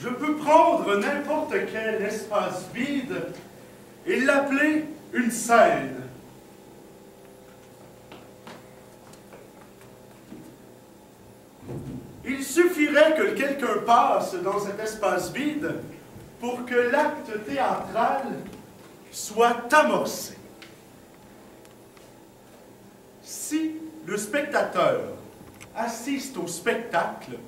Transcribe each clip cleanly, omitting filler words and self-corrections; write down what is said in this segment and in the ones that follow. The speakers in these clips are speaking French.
Je peux prendre n'importe quel espace vide et l'appeler une scène. Il suffirait que quelqu'un passe dans cet espace vide pour que l'acte théâtral soit amorcé. Si le spectateur assiste au spectacle,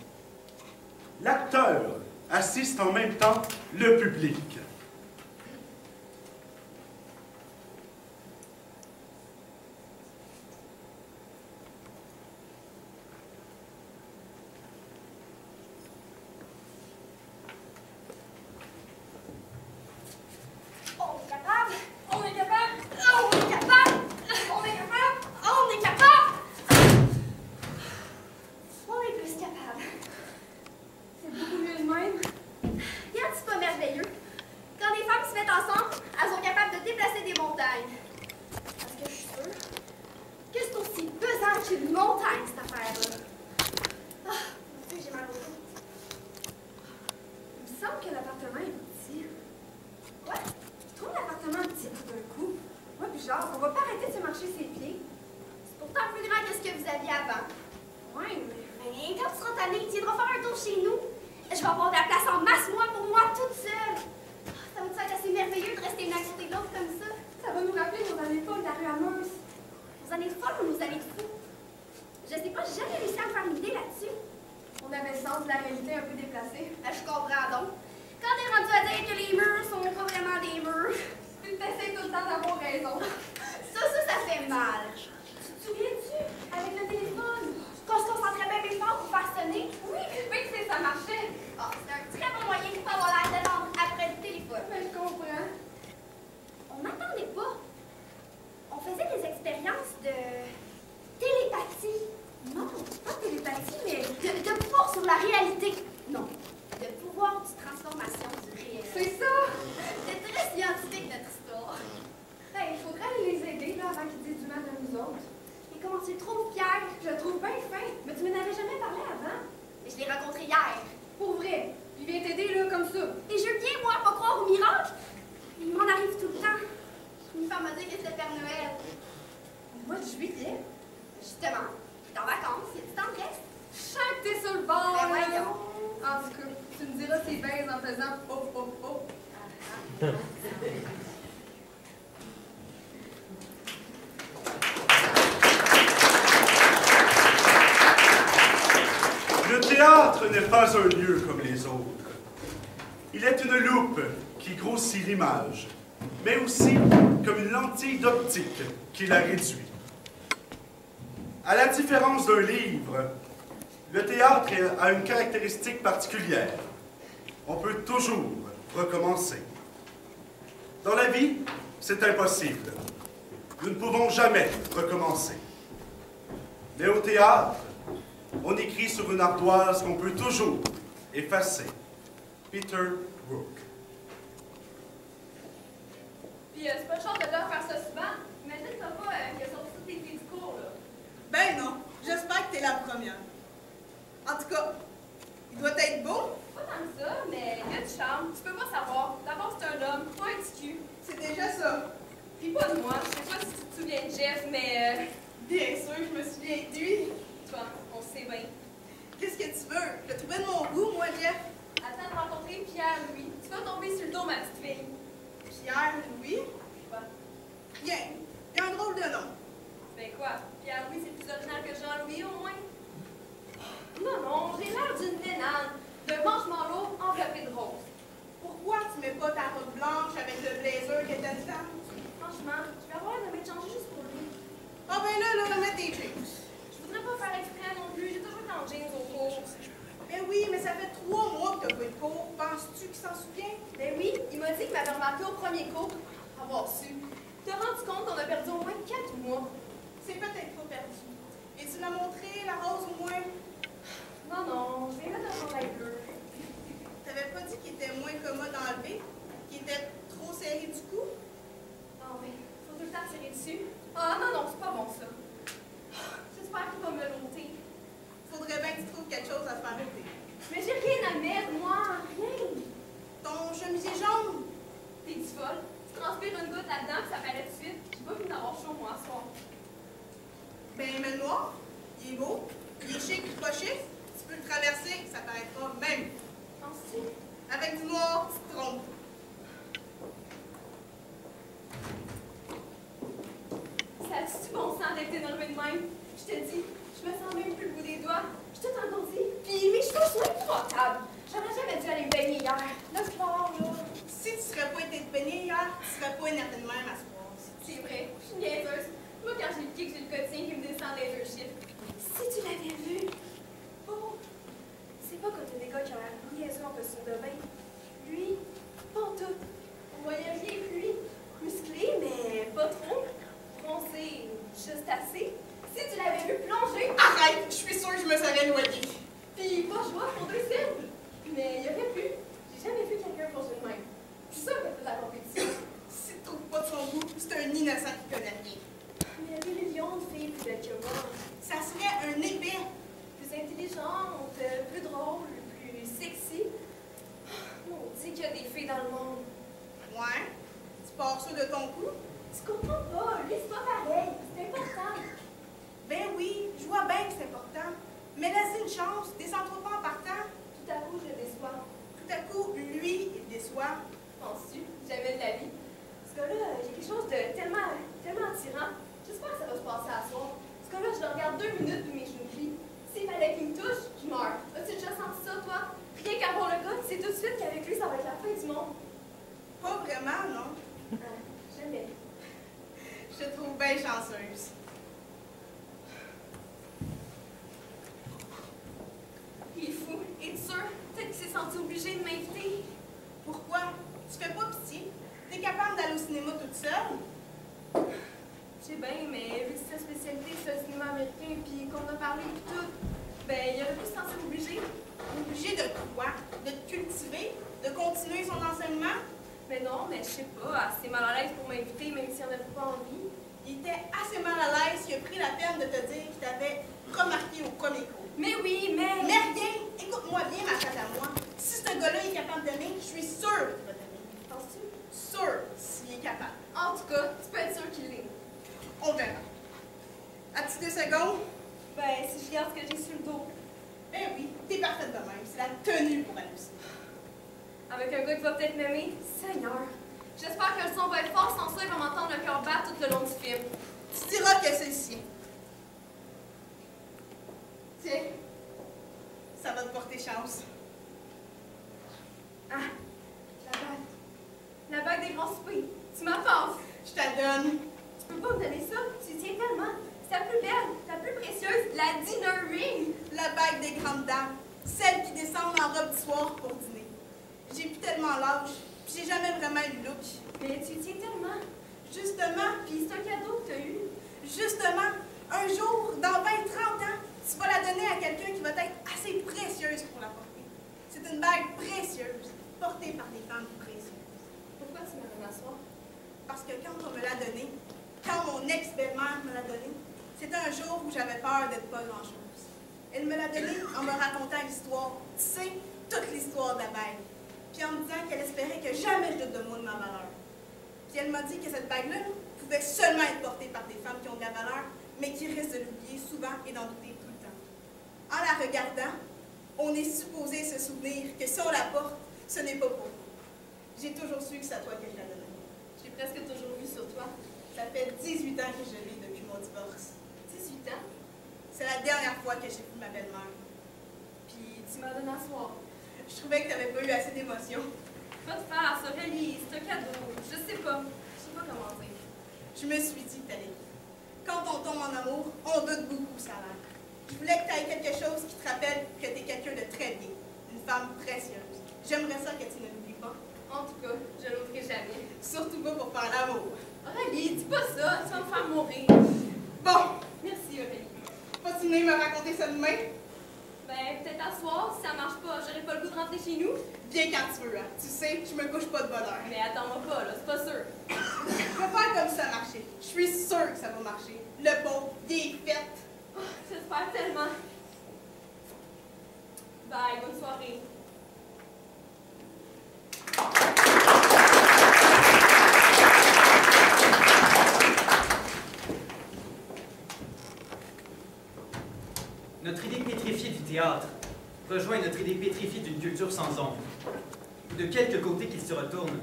l'acteur assiste en même temps le public. Le théâtre n'est pas un lieu comme les autres. Il est une loupe qui grossit l'image, mais aussi comme une lentille d'optique qui la réduit. À la différence d'un livre, le théâtre a une caractéristique particulière. On peut toujours recommencer. Dans la vie, c'est impossible. Nous ne pouvons jamais recommencer. Mais au théâtre, on écrit sur une ardoise qu'on peut toujours effacer. Peter Brook. Puis c'est pas le genre de devoir faire ça souvent. Imagine t'as pas qu'il a sorti toutes tes filles du cours, là. Ben non, j'espère que t'es la première. En tout cas, il doit être beau. Pas tant que ça, mais il y a du charme. Tu peux pas savoir. D'abord, c'est un homme, pas un petit cul. C'est déjà ça. Puis pas de moi. Je sais pas si tu te souviens de Jeff, mais... Bien sûr, je me souviens de lui. Toi, on sait bien. Qu'est-ce que tu veux? Je le trouvais de mon goût, moi, Jeff. Attends de rencontrer Pierre-Louis. Tu vas tomber sur le dos, ma petite fille. Pierre-Louis? Quoi? Rien. Il a un drôle de nom. Ben quoi? Pierre-Louis, c'est plus original que Jean-Louis, au moins? Non, non, j'ai l'air d'une nénane. De marshmallow enveloppé de rose. Pourquoi tu mets pas ta robe blanche avec le blazer que t'as dedans? Franchement, je vais avoir un changer juste pour lui. Ah ben là, remets tes jeans. Je voudrais pas faire exprès non plus. J'ai toujours été en jeans au cours. Ben oui, mais ça fait 3 mois que t'as pas eu de cours. Penses-tu qu'il s'en souvient? Ben oui, il m'a dit qu'il m'avait remarqué au premier cours. Avoir su. Tu t'es rendu compte qu'on a perdu au moins 4 mois. C'est peut-être pas perdu. Et tu l'as montré, la rose au moins? Non, non, je vais mettre un chandail bleu. T'avais pas dit qu'il était moins commode à enlever? Qu'il était trop serré du cou? Ah oui, faut tout le temps tirer dessus. Ah non, non, c'est pas bon ça. J'espère qu'il va me l'ôter. Faudrait bien que tu trouves quelque chose à se faire ôter. Mais j'ai rien à mettre, moi. Rien. T'es-tu folle? Tu transpires une goutte là-dedans, puis ça paraît tout de suite. J'ai pas vu d'avoir chaud, moi, ce soir. Ben, mais le noir, il est beau, il est chic, pas chic. Tu peux le traverser, ça paraîtra même. Penses-tu? Avec du noir, tu te trompes. Ça a-tu bon sens d'être énervé de même? Je te dis, je me sens même plus le bout des doigts. Je suis tout engourdie, puis mes cheveux sont épouvantables. J'aurais jamais dû aller me baigner hier. Le soir, là. Si tu serais pas été baigné hier, tu serais pas énervé de même à ce soir. C'est vrai, je suis niaiseuse. Moi, quand j'ai le kick, j'ai le quotidien qui me descend les deux chiffres. Si tu l'avais vu. Oh, c'est pas comme des gars qui ont l'air niaiseux en costume de bain. Lui, pas tout. On voyait rien que lui. Musclé, mais pas trop. Bronzé, juste assez. Si tu l'avais vu plonger. Arrête, je suis sûre que je me serais noyée. Puis pas joie pour deux cibles. Mais il aurait pu. J'ai jamais vu quelqu'un plonger de même. Je suis sûre qu'elle fait de la compétition. Si tu trouves pas de son goût, c'est un innocent qui connaît rien. Mais il y a des millions de filles plus belles que moi. Ça serait un épais. Plus intelligente, plus drôle, plus sexy. On dit qu'il y a des filles dans le monde. Ouais. Tu pars ça de ton cou? Tu comprends pas, lui c'est pas pareil. C'est important. Ben oui, je vois bien que c'est important. Mais laisse une chance, descends-toi pas en partant. Tout à coup, je le déçois. Tout à coup, lui, il déçoit. Penses-tu? Jamais de la vie. Ce gars-là, il y a quelque chose de tellement attirant. J'espère que ça va se passer à soir. Ce gars-là, je le regarde 2 minutes puis mes genoux plient. S'il fallait qu'il me touche, je meurs. As-tu déjà senti ça, toi? Rien qu'à voir le gars, tu sais tout de suite qu'avec lui, ça va être la fin du monde. Pas vraiment, non. Jamais. Je te trouve bien chanceuse. Il est fou. Es-tu sûr? Peut-être qu'il s'est senti obligé de m'inviter. Pourquoi? Tu fais pas pitié? T'es capable d'aller au cinéma toute seule? Je sais bien, mais vu que sa spécialité, c'est le cinéma américain, puis qu'on a parlé et tout, ben, il aurait pu se sentir obligé. Obligé de quoi? De te cultiver? De continuer son enseignement? Mais non, mais je sais pas, assez mal à l'aise pour m'inviter, même s'il en avait pas envie. Il était assez mal à l'aise qu'il a pris la peine de te dire qu'il t'avait remarqué au premier cours. Mais oui, mais... Mais rien! Écoute-moi bien, ma chatte à moi. Si ce gars-là est capable d'aimer, je suis sûre qu'il va t'aimer. Penses-tu? Sûre, s'il est capable. En tout cas, tu peux être sûr qu'il l'est. On verra. As-tu 2 secondes? Ben, si je regarde ce que j'ai sur le dos. Ben oui, t'es parfaite de même. C'est la tenue pour halluciner. Avec un gars qui va peut-être m'aimer. Seigneur. J'espère que le son va être fort, sans ça, il va m'entendre le cœur battre tout le long du film. Tu diras que c'est le sien. Tiens, ça va te porter chance. Ah, la bague. La bague des grands soupers. Tu m'en passes. Je te la donne. Tu peux pas me donner ça. Tu y tiens tellement. C'est la plus belle, la plus précieuse, la dinner ring. La bague des grandes dames. Celle qui descendent en robe soir pour dîner. J'ai plus tellement l'âge, puis j'ai jamais vraiment eu le look. Mais tu y tiens tellement. Justement, Puis c'est un cadeau que t'as eu. justement, un jour, dans 20-30 ans, tu vas la donner à quelqu'un qui va être assez précieuse pour la porter. C'est une bague précieuse, portée par des femmes précieuses. Pourquoi tu m'as donné à soir? Parce que quand on me l'a donnée, quand mon ex-belle-mère me l'a donnée, c'était un jour où j'avais peur d'être pas grand-chose. Elle me l'a donnée en me racontant l'histoire, tu sais, toute l'histoire de la bague. Puis en me disant qu'elle espérait que jamais je doute de moi de ma valeur. Puis elle m'a dit que cette bague-là pouvait seulement être portée par des femmes qui ont de la valeur, mais qui risquent de l'oublier souvent et d'en douter tout le temps. En la regardant, on est supposé se souvenir que si on la porte, ce n'est pas pour nous. J'ai toujours su que c'est à toi que je la donnais. J'ai presque toujours vu sur toi. Ça fait 18 ans que je l'ai depuis mon divorce. 18 ans. C'est la dernière fois que j'ai vu ma belle-mère. Puis tu m'as donné à soir. Je trouvais que tu n'avais pas eu assez d'émotion. Pas de farce, Aurélie, c'est un cadeau. Je sais pas comment dire. Je me suis dit que t'allais. Quand on tombe en amour, on doute beaucoup, ça a l'air. Je voulais que tu aies quelque chose qui te rappelle que tu es quelqu'un de très bien, une femme précieuse. J'aimerais ça que tu ne l'oublies pas. En tout cas, je l'ouvrirai jamais. Surtout pas pour faire l'amour. Aurélie, dis pas ça, tu vas me faire mourir. Bon, Merci, Aurélie. continuez à me raconter ça demain. Ben, peut-être à soir, si ça marche pas, j'aurai pas le goût de rentrer chez nous. Viens quand tu veux, hein. Tu sais, je me couche pas de bonne heure. Mais attends-moi pas, là, c'est pas sûr. Je vais faire comme ça marcher. Je suis sûre que ça va marcher. Le bon, il est fait. Oh, j'espère tellement. Bye, bonne soirée. rejoint notre idée pétrifiée d'une culture sans ombre. De quelque côté qu'il se retourne,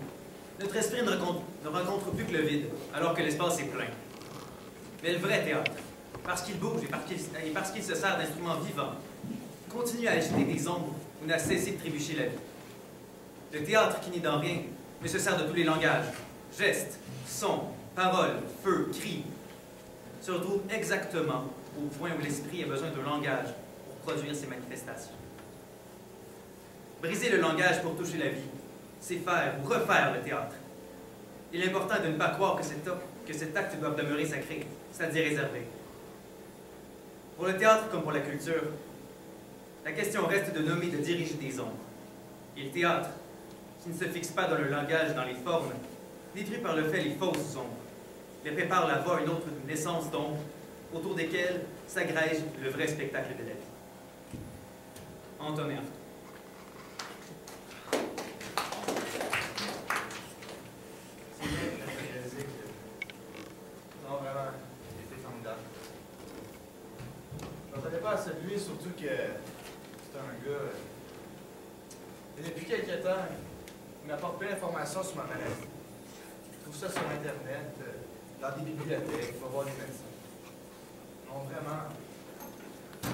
notre esprit ne rencontre plus que le vide, alors que l'espace est plein. Mais le vrai théâtre, parce qu'il bouge et parce qu'il se sert d'instruments vivants, continue à agiter des ombres où n'a cessé de trébucher la vie. Le théâtre qui n'est dans rien, mais se sert de tous les langages, gestes, sons, paroles, feux, cris, se retrouve exactement au point où l'esprit a besoin de langage pour produire ses manifestations. Briser le langage pour toucher la vie, c'est faire ou refaire le théâtre. Il est important de ne pas croire que cet acte doit demeurer sacré, c'est-à-dire réservé. Pour le théâtre comme pour la culture, la question reste de nommer, de diriger des ombres. Et le théâtre, qui ne se fixe pas dans le langage, dans les formes, détruit par le fait les fausses ombres, les prépare la voie à une autre naissance d'ombres, autour desquelles s'agrège le vrai spectacle de la vie. Antonin. C'est bien que j'ai réalisé que... Non, vraiment, il était formidable. Je m'attendais pas à celui, surtout que c'est un gars... Et depuis quelques temps, il m'apporte plein d'informations sur ma maladie. Tout ça sur Internet, dans des bibliothèques, il faut voir des médecins. Non, vraiment. Il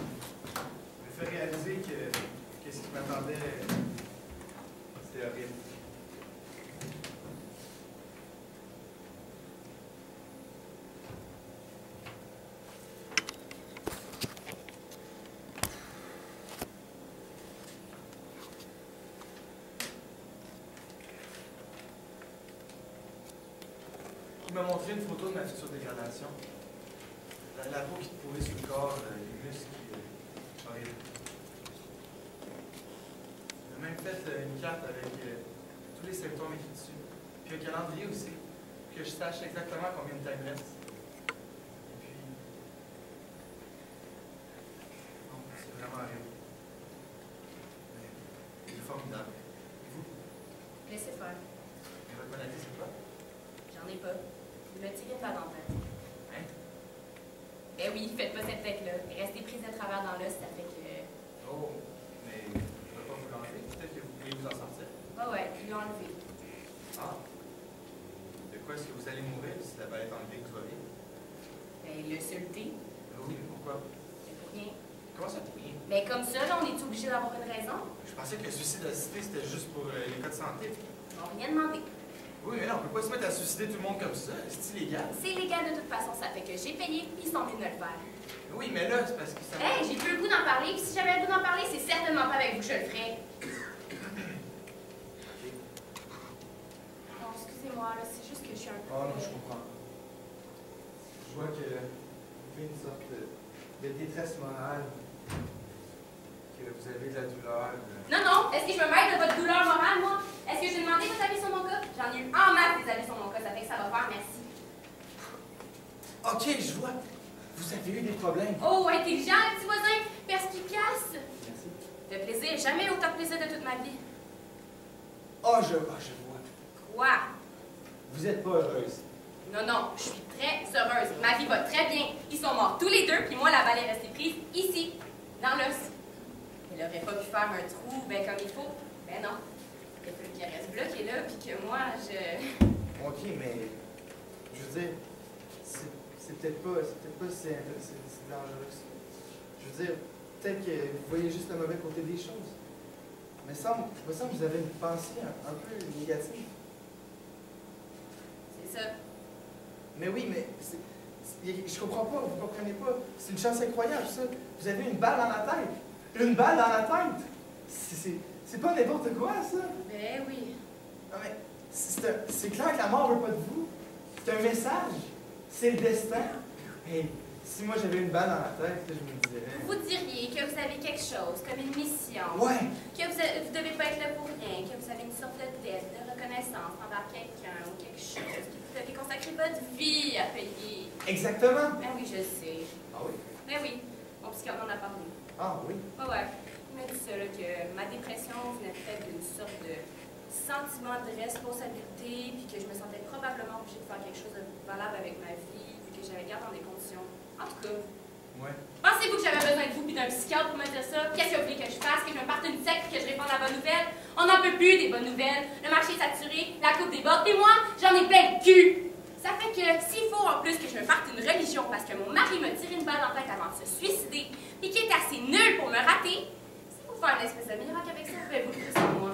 me fait réaliser que ce qui m'attendait, c'était horrible. Il m'a montré une photo de ma future dégradation. La peau qui te pourrit sur le corps, les muscles qui... horrible. Il m'a même fait une carte avec tous les symptômes écrits dessus. Puis un calendrier aussi, pour que je sache exactement combien de temps il me reste. Et puis... Non, c'est vraiment horrible. Mais il est formidable. Et vous? Laissez faire. Et votre maladie, c'est quoi? J'en ai pas. Il m'a tiré de la dentelle. Hein? Ben oui, faites pas cette tête-là. Rester prise de travers dans l'os, ça fait que... Oh, mais je ne vais pas vous l'enlever. Peut-être que vous pouvez vous en sortir. Ah ouais, ils l'ont enlevé. Ah. De quoi est-ce que vous allez mourir si la balle est enlevée que tout va bien? Ben, le sulté. Oui, pourquoi? C'est pour rien. Comment ça pour rien? Mais comme ça, là, on est obligé d'avoir une raison. Je pensais que le suicide assisté, c'était juste pour les cas de santé. Ils n'ont rien demandé. Oui, mais là, on peut pas se mettre à suicider tout le monde comme ça. C'est illégal. C'est légal de toute façon, ça fait que j'ai payé, puis ils sont venus de me le faire. Oui, mais là, c'est parce que ça... Hey, j'ai plus le goût d'en parler, puis si j'avais le goût d'en parler, c'est certainement pas avec vous que je le ferais. Non, excusez-moi, là, c'est juste que je suis un peu... Oh non, je comprends. Je vois que vous vivez une sorte de détresse morale. Que vous avez de la douleur. Non, non, est-ce que je me mêle de votre douleur morale, moi? Est-ce que j'ai demandé vos avis sur mon cas? J'en ai eu en masse des avis sur mon cas, ça fait que ça va faire, merci. Ok, je vois. Vous avez eu des problèmes. Oh, intelligent, le petit voisin, perspicace. Merci. De plaisir, jamais autant de plaisir de toute ma vie. Je vois. Quoi? Vous êtes pas heureuse. Non, non, je suis très heureuse. Ma vie va très bien. Ils sont morts tous les deux, puis moi, la balle est restée prise ici, dans l'os. Il aurait pas pu faire un trou, ben comme il faut. Ben non. Il a fallu qu'il reste bloqué là, puis que moi, je... Ok, mais je veux dire, c'est peut-être pas si dangereux. Je veux dire, peut-être que vous voyez juste le mauvais côté des choses. Mais il me semble que vous avez une pensée un peu négative. C'est ça. Mais oui, mais je comprends pas, vous comprenez pas. C'est une chance incroyable, ça. Vous avez une balle dans la tête. Une balle dans la tête. C'est pas n'importe quoi, ça. Ben oui. Non, mais c'est clair que la mort veut pas de vous. C'est un message. C'est le destin. Mais si moi j'avais une balle dans la tête, je me dirais... Vous diriez que vous avez quelque chose, comme une mission. Ouais. Que vous devez pas être là pour rien, que vous avez une sorte de dette, de reconnaissance envers quelqu'un ou quelque chose, que vous devez consacrer votre vie à payer. Exactement. Ben oui, je sais. Ah oui? Ben oui, mon psychiatre m'en a parlé. Ah oui? Ouais. Il m'a dit ça, là, que ma dépression venait peut-être d'une sorte de sentiment de responsabilité, puis que je me sentais probablement obligée de faire quelque chose de valable avec ma vie, vu que j'avais garde dans des conditions. En tout cas. Ouais. Pensez-vous que j'avais besoin de vous puis d'un psychiatre pour me dire ça? Qu'est-ce que vous voulez que je fasse? Que je me On n'en peut plus des bonnes nouvelles. Le marché est saturé, la coupe déborde, et moi, j'en ai plein de cul. Ça fait que s'il faut en plus que je me parte une religion parce que mon mari me tire une balle en tête avant de se suicider, et qui est assez nul pour me rater, s'il faut faire une espèce de miracle avec ça, pouvez-vous le sur moi?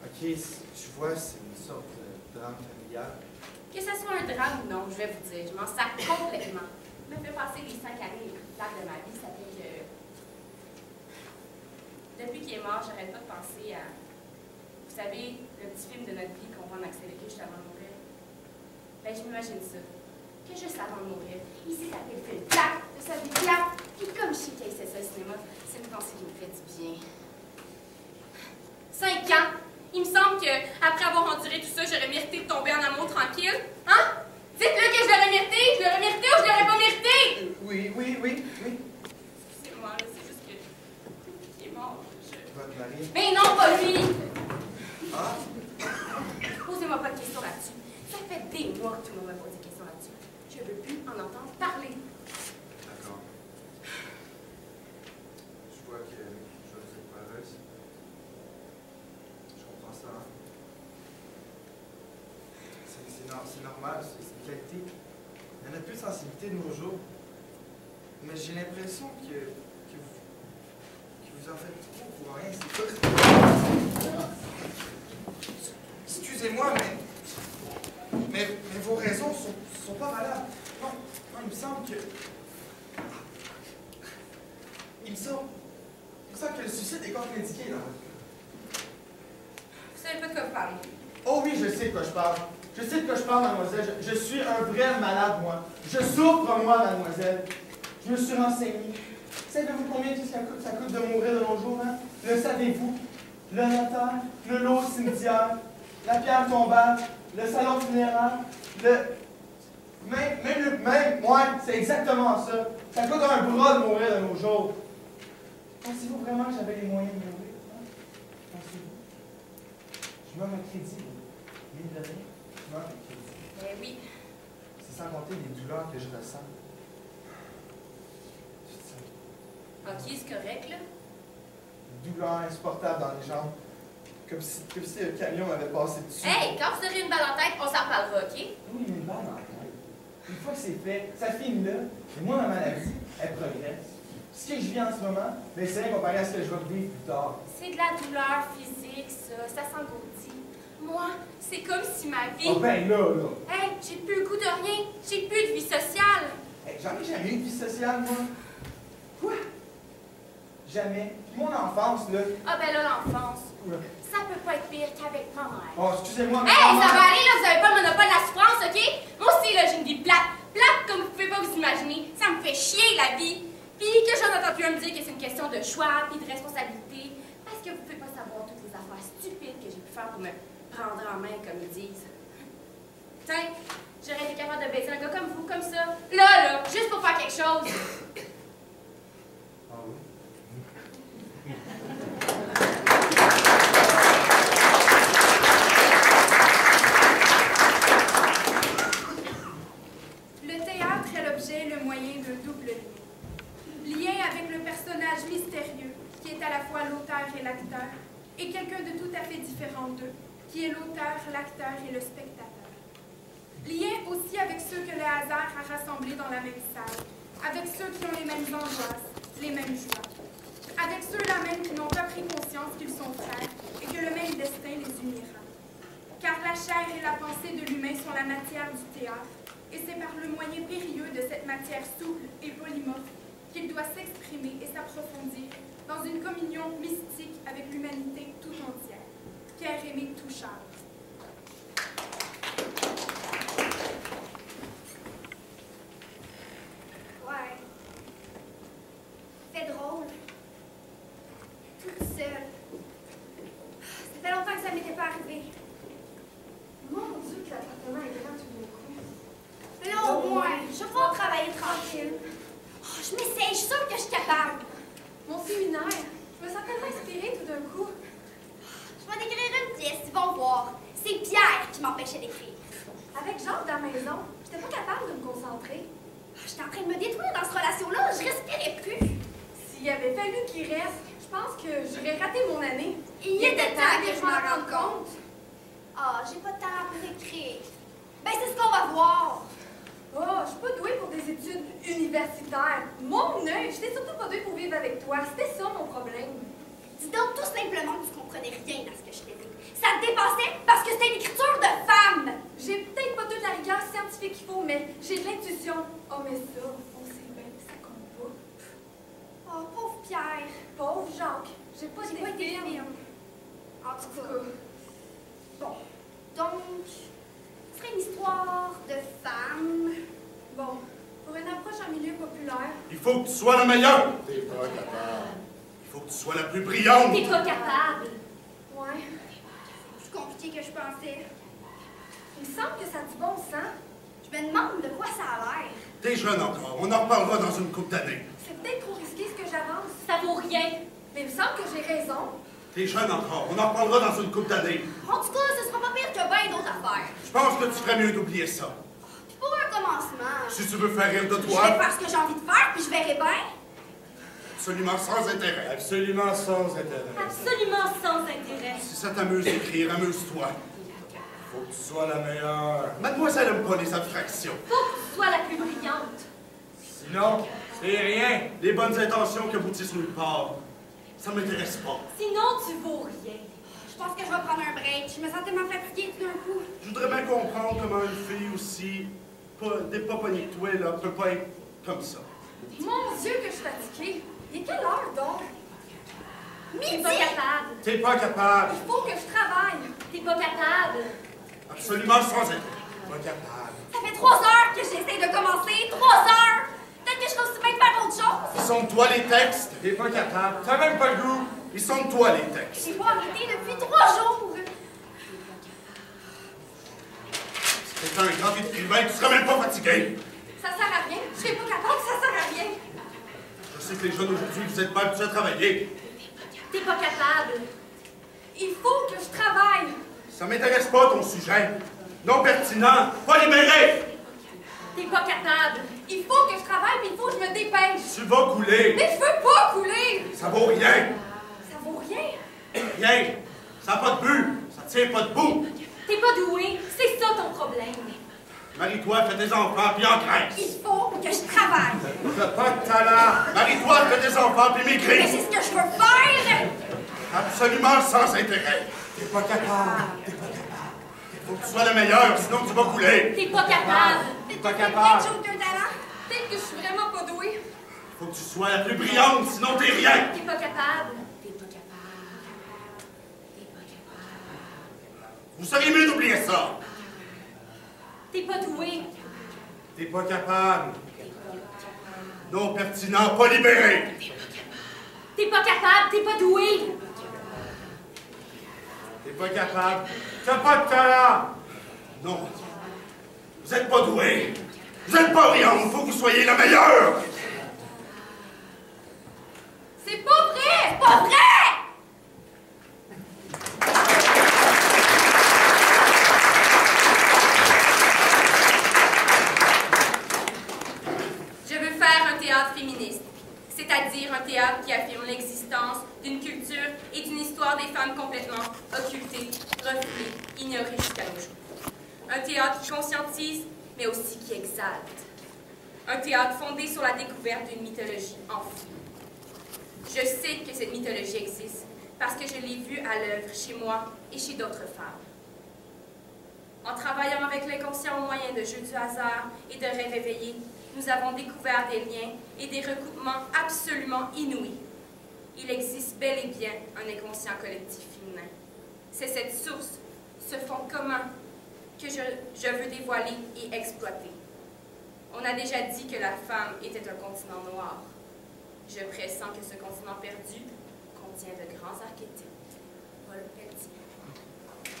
Ok, tu vois, c'est une sorte de drame familial. Que ce soit un drame ou non, je vais vous dire, je m'en sers complètement. Je me fait passer les 5 années les plus plates de ma vie, ça fait que... Depuis qu'il est mort, j'arrête pas de penser à... Vous savez, le petit film de notre vie qu'on voit en accéléré juste avant de mourir. Ben, je m'imagine ça. Que juste avant de mourir, il s'est tapé le film clac, de sa vie clac, puis comme je sais qu'il sait ça au cinéma, c'est une pensée qui me fait du bien. 5 ans! Il me semble qu'après avoir enduré tout ça, j'aurais mérité de tomber en amour tranquille. Hein? Dites-le que je l'aurais mérité! Je l'aurais mérité ou je l'aurais pas mérité? Oui. Excusez-moi, là, c'est juste que... Il est mort. Votre mari. Mais non, pas lui! Ah? Posez-moi pas de questions là-dessus. Ça fait des mois que tout le monde me pose des questions là-dessus. Je veux plus en entendre parler. D'accord. Je vois que vous êtes pas heureuse. Je comprends ça. Hein? C'est normal, c'est une qualité. Il y en a plus de sensibilité de nos jours. Mais j'ai l'impression que vous en faites trop pour rien. C'est pas... Excusez-moi, mais vos raisons sont pas valables. Non, il me semble que... Il me semble que le suicide est contre-indiqué dans votre cas. Vous savez pas de quoi vous parlez. Oh oui, je sais de quoi je parle. Je sais de quoi je parle, mademoiselle. Je suis un vrai malade, moi. Je souffre, moi, mademoiselle. Je me suis renseigné. Savez-vous combien ça coûte de mourir de nos jours, hein? Le savez-vous? Le notaire, le lot au cimetière, la pierre tombale, le salon funéraire, ouais, c'est exactement ça. Ça coûte un bras de mourir de nos jours. Pensez-vous vraiment que j'avais les moyens de mourir? Hein? Pensez-vous? Je meurs à crédit, mine de rien. Je meurs à crédit. Eh oui. C'est sans compter les douleurs que je ressens. Ok, c'est correct, là. Douleurs insupportables dans les jambes. Comme si un camion m'avait passé dessus. Hey, quand vous aurez une balle en tête, on s'en reparlera, ok? Oui, une balle dans la tête. Une fois que c'est fait, ça finit là. Et moi, ma maladie, elle progresse. Ce que je vis en ce moment, mais c'est rien comparé à ce que je vais vivre plus tard. C'est de la douleur physique, ça s'engourdit. Moi, c'est comme si ma vie... Oh ben là. Hey, j'ai plus le goût de rien. J'ai plus de vie sociale. Hey, j'en ai jamais eu de vie sociale, moi. Quoi? Jamais. Puis mon enfance, là. Ah ben là, l'enfance. Ouais. Ça peut pas être pire qu'avec ma mère. Oh, excusez-moi, mais... Hey, ça va aller, là, vous avez pas le monopole de la souffrance, ok? Moi aussi, là, j'ai une vie plate. Plate comme vous pouvez pas vous imaginer. Ça me fait chier, la vie. Puis que j'en entends plus à me dire que c'est une question de choix et de responsabilité. Parce que vous pouvez pas savoir toutes les affaires stupides que j'ai pu faire pour me prendre en main, comme ils disent. Tiens, j'aurais été capable de baiser un gars comme vous, comme ça. Là, juste pour faire quelque chose. Ah oui? Le théâtre est l'objet, le moyen d'un double lien. Lien avec le personnage mystérieux, qui est à la fois l'auteur et l'acteur, et quelqu'un de tout à fait différent d'eux, qui est l'auteur, l'acteur et le spectateur. Lien aussi avec ceux que le hasard a rassemblés dans la même salle, avec ceux qui ont les mêmes angoisses, les mêmes joies, avec ceux-là même qui n'ont pas pris conscience qu'ils sont frères et que le même destin les unira. Car la chair et la pensée de l'humain sont la matière du théâtre, et c'est par le moyen périlleux de cette matière souple et polymorphe qu'il doit s'exprimer et s'approfondir dans une communion mystique avec l'humanité tout entière. Pierre-Aimé Touchard. Ouais. C'est drôle. Toute seule. Ça fait longtemps que ça m'était pas arrivé. Mon Dieu, que l'appartement est grand tout d'un coup. Mais là, au moins, je vais pouvoir travailler tranquille. Oh, je m'essaye, je suis sûre que je suis capable. Mon séminaire, je me sens tellement inspirée tout d'un coup. Je vais d'écrire une pièce, ils vont voir. C'est Pierre qui m'empêchait d'écrire. Avec Jacques dans la maison, j'étais pas capable de me concentrer. J'étais en train de me détruire dans cette relation-là, je respirais plus. S'il avait fallu qu'il reste, je Je pense que j'aurais raté mon année. Il était temps que je m'en rende compte. Ah, j'ai pas de temps pour écrire. Ben, c'est ce qu'on va voir. Oh, je suis pas douée pour des études universitaires. Mon œil, j'étais surtout pas douée pour vivre avec toi. C'était ça mon problème. Dis donc tout simplement que tu comprenais rien à ce que je t'ai dit. Ça te dépassait parce que c'était une écriture de femme. J'ai peut-être pas toute la rigueur scientifique qu'il faut, mais j'ai de l'intuition. Oh, mais ça, on sait bien que ça compte pas. Oh, pauvre Pierre. Pauvre Jacques, j'ai pas J'ai pas été film. film. En tout cas. Bon. Donc, ce serait une histoire de femme. Bon, pour une approche en milieu populaire, Il faut que tu sois la meilleure. T'es pas capable. Il faut que tu sois la plus brillante. T'es pas capable. ouais. Plus compliqué que je pensais. Il me semble que ça a du bon sens. Je me demande de quoi ça a l'air. T'es jeune encore. On en reparlera dans une couple d'années. C'est peut-être trop risqué ce que j'avance. Ça vaut rien. Mais il me semble que j'ai raison. T'es jeune encore. On en reparlera dans une couple d'années. En tout cas, ce sera pas pire que bien d'autres affaires. Je pense que tu ferais mieux d'oublier ça. Puis pour un commencement, Si tu veux faire rire de je vais toi, faire ce que j'ai envie de faire, puis je verrai bien. absolument sans intérêt. Absolument sans intérêt. Absolument sans intérêt. Si ça t'amuse d'écrire, amuse-toi. Faut que tu sois la meilleure. Mademoiselle aime pas les abstractions. Faut que tu sois la plus brillante. Sinon, c'est rien. Les bonnes intentions qui aboutissent nulle part. Ça m'intéresse pas. Sinon, tu vaux rien. Je pense que je vais prendre un break. Je me sens tellement fatiguée tout d'un coup. Je voudrais bien comprendre comment une fille aussi des pas pognée que toi, là, peut pas être comme ça. Mon Dieu, que je suis fatiguée. Il est quelle heure donc? T'es pas capable. T'es pas capable. Il faut que je travaille. T'es pas capable. Absolument sans intérêt. Pas capable. Ça fait 3 heures que j'essaie de commencer. 3 heures! Peut-être que je vais aussi bien faire autre chose. Ils sont de toi les textes. T'es pas capable. T'as même pas le goût. Ils sont de toi les textes. J'ai pas arrêté depuis 3 jours. Si t'étais un grand écrivain, tu serais même pas fatigué. Ça sert à rien. Je serai pas capable, ça sert à rien. Je sais que les jeunes aujourd'hui, vous êtes pas habitués à travailler. T'es pas capable. Il faut que je travaille. Ça m'intéresse pas ton sujet. Non pertinent, pas libéré. T'es pas capable. Il faut que je travaille, mais il faut que je me dépêche. Tu vas couler. Mais je veux pas couler. Ça vaut rien. Ça vaut rien. Rien. Ça n'a pas de but. Ça tient pas debout. T'es pas doué. C'est ça ton problème. Marie-toi, fais des enfants, puis engraisse. Il faut que je travaille. T'as pas de talent. Marie-toi, fais des enfants, puis Mais maigris. c'est ce que je veux faire. Absolument sans intérêt. T'es pas capable. T'es pas capable. Faut que tu sois la meilleure, sinon tu vas couler. T'es pas capable. T'es pas peut-être capable. j'ai aucun talent. Peut-être que je suis vraiment pas douée. Faut que tu sois la plus brillante, sinon t'es rien. T'es pas capable. T'es pas capable. T'es pas capable. Vous seriez mieux d'oublier ça. T'es pas doué. T'es pas capable. Non pertinent, pas libéré. T'es pas capable. T'es pas doué. T'es pas capable. T'as pas de talent. Non. Vous êtes pas doué. Vous êtes pas brillante. Faut que vous soyez la meilleure. C'est pas vrai. C'est pas vrai! Je veux faire un théâtre féministe, c'est-à-dire un théâtre qui affirme l'existence d'une culture et d'une histoire des femmes complètement occultées, refoulées, ignorées jusqu'à nos jours. Un théâtre qui conscientise, mais aussi qui exalte. Un théâtre fondé sur la découverte d'une mythologie enfouie. Je sais que cette mythologie existe parce que je l'ai vue à l'œuvre chez moi et chez d'autres femmes. En travaillant avec l'inconscient au moyen de jeux du hasard et de rêves éveillés, nous avons découvert des liens et des recoupements absolument inouïs. Il existe bel et bien un inconscient collectif féminin. C'est cette source, ce fond commun, que je veux dévoiler et exploiter. On a déjà dit que la femme était un continent noir. Je pressens que ce continent perdu contient de grands archétypes. Paul Pelletier.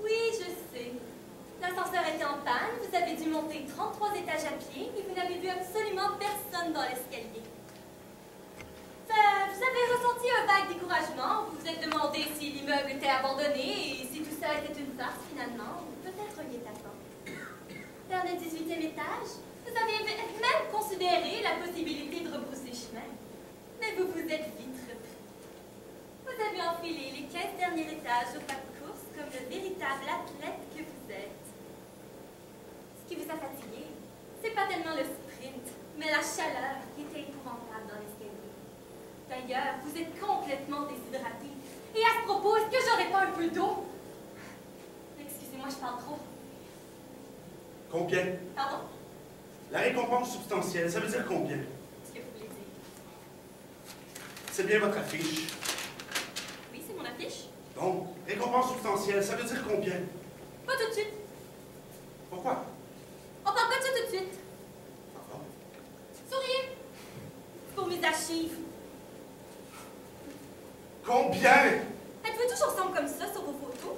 Oui, je sais. L'ascenseur était en panne, vous avez dû monter 33 étages à pied et vous n'avez vu absolument personne dans l'escalier. Vous avez ressenti un vague découragement, vous vous êtes demandé si l'immeuble était abandonné et si tout ça était une farce finalement, ou peut-être un guet-apens. le 18e étage. Vous avez même considéré la possibilité de rebrousser chemin. Mais vous vous êtes vite repris. Vous avez enfilé les 15 derniers étages au pas de course comme le véritable athlète que vous êtes. Ce qui vous a fatigué, c'est pas tellement le sprint, mais la chaleur qui était épouvantable dans l'escalier. D'ailleurs, vous êtes complètement déshydraté. Et à ce propos, est-ce que j'aurais pas un peu d'eau? Excusez-moi, je parle trop. Combien? Pardon? La récompense substantielle, ça veut dire combien? Ce que vous voulez dire. C'est bien votre affiche. Oui, c'est mon affiche. Donc, récompense substantielle, ça veut dire combien? Pas tout de suite. Pourquoi? On parle pas de ça tout de suite. Pardon? Souriez. C'est pour mes archives. Combien? Êtes-vous toujours ensemble comme ça sur vos photos?